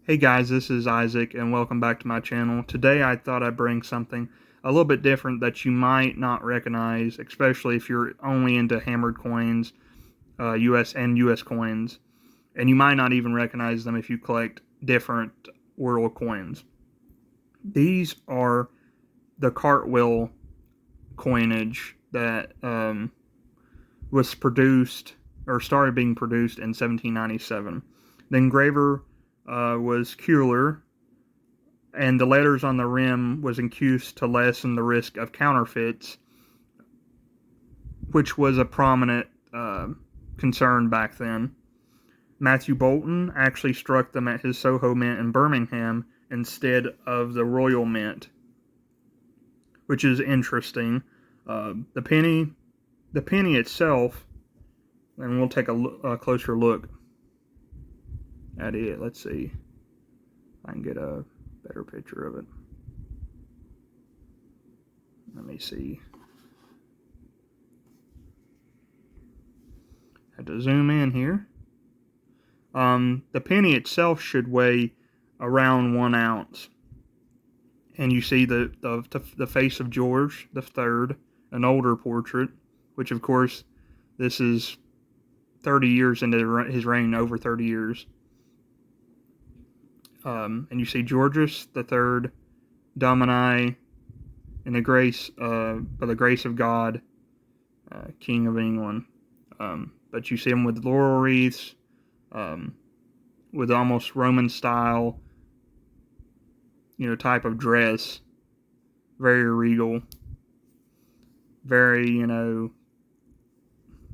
Hey guys, this is Isaac and welcome back to my channel. Today I thought I'd bring something a little bit different that you might not recognize, especially if you're only into hammered coins, US coins, and you might not even recognize them if you collect different world coins. These are the cartwheel coinage that was produced or started being produced in 1797. The engraver was Kuehler, and the letters on the rim was encued to lessen the risk of counterfeits, which was a prominent concern back then. Matthew Bolton actually struck them at his Soho Mint in Birmingham instead of the Royal Mint, which is interesting. The penny itself, and we'll take a closer look at it. Let's see if I can get a better picture of it. Let me see. I have to zoom in here. The penny itself should weigh around 1 ounce. And you see the face of George III, an older portrait, which of course this is 30 years into his reign, over 30 years. And you see Georges III, Domini, in the grace, by the grace of God, King of England. But you see him with laurel wreaths, with almost Roman style, type of dress. Very regal. Very,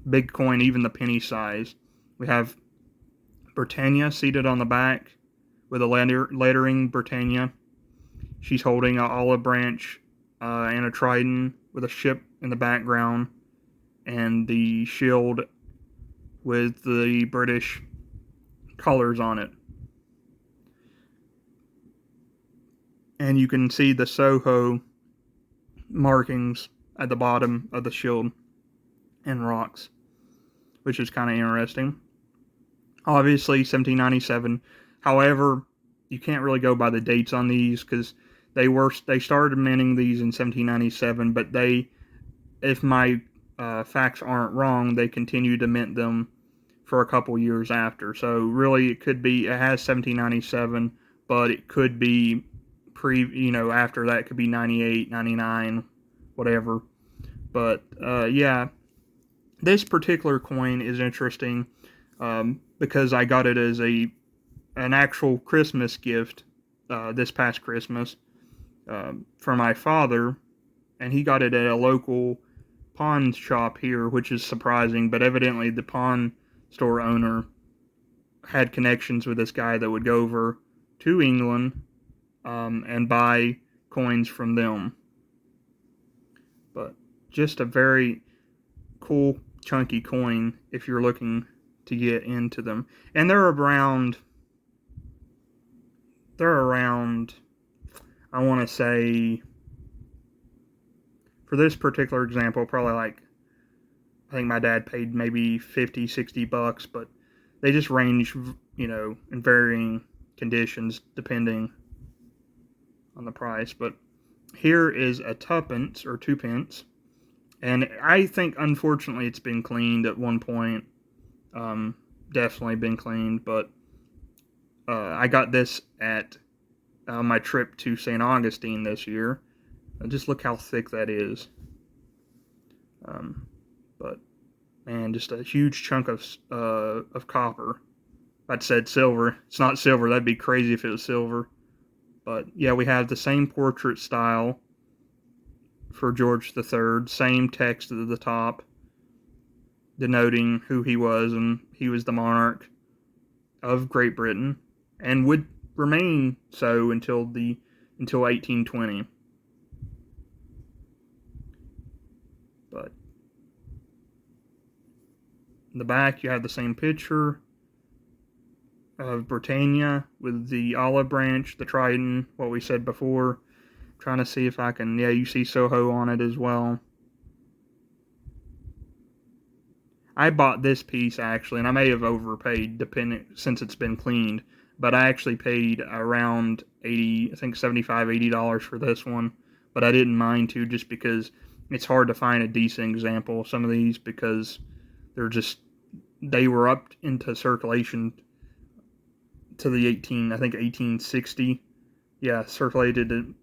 big coin, even the penny size. We have Britannia seated on the back with a lettering Britannia. She's holding an olive branch and a trident with a ship in the background, and the shield with the British colors on it. And you can see the Soho markings at the bottom of the shield and rocks, which is kind of interesting. Obviously 1797. However, you can't really go by the dates on these because they started minting these in 1797, but if my facts aren't wrong, they continued to mint them for a couple years after. So really, it has 1797, but it could be after that, it could be 98, 99, whatever. But yeah, this particular coin is interesting because I got it as an actual Christmas gift this past Christmas from my father, and he got it at a local pawn shop here, which is surprising, but evidently the pawn store owner had connections with this guy that would go over to England and buy coins from them. But just a very cool, chunky coin if you're looking to get into them. And they're around, I want to say, for this particular example, probably I think my dad paid maybe $50-$60, but they just range, in varying conditions depending on the price. But here is a tuppence or 2 pence, and I think unfortunately it's been cleaned at one point. Definitely been cleaned, but I got this at my trip to St. Augustine this year. Just look how thick that is. But man, just a huge chunk of copper. I'd said silver. It's not silver. That'd be crazy if it was silver. But yeah, we have the same portrait style for George III. Same text at the top, denoting who he was, and he was the monarch of Great Britain, and would remain so until 1820. But in the back, you have the same picture of Britannia with the olive branch, the trident, what we said before. I'm trying to see if I can, yeah, you see Soho on it as well. I bought this piece actually, and I may have overpaid since it's been cleaned, but I actually paid around 80, I think $75, $80 for this one. But I didn't mind to, just because it's hard to find a decent example of some of these, because they were up into circulation to the 1860. Yeah, circulated.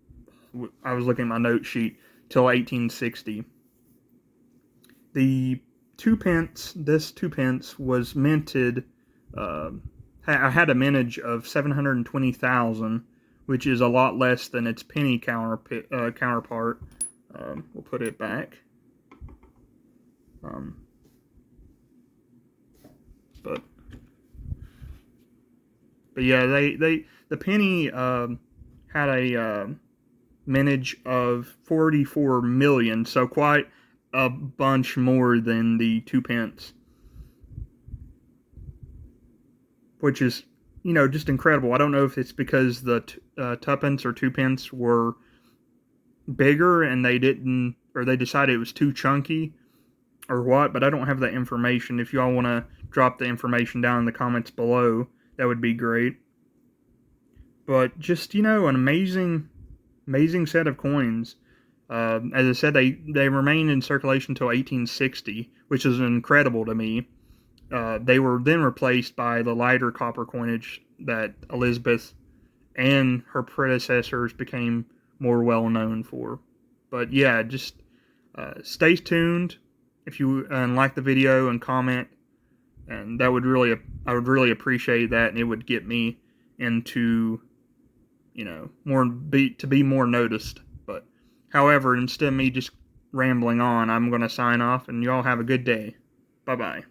I was looking at my note sheet till 1860. The 2p, this 2p was minted. I had a mintage of 720,000, which is a lot less than its penny counterpart. We'll put it back. But yeah, the penny had a mintage of 44 million, so quite a bunch more than the 2p, which is, just incredible. I don't know if it's because the tuppence or 2p were bigger and they decided it was too chunky or what, but I don't have that information. If y'all want to drop the information down in the comments below, that would be great. But just, an amazing set of coins. As I said, they remained in circulation until 1860, which is incredible to me. They were then replaced by the lighter copper coinage that Elizabeth and her predecessors became more well known for. But yeah, just stay tuned if you like the video and comment, and I would really appreciate that, and it would get me into to be more noticed. But however, instead of me just rambling on, I'm going to sign off, and y'all have a good day. Bye bye.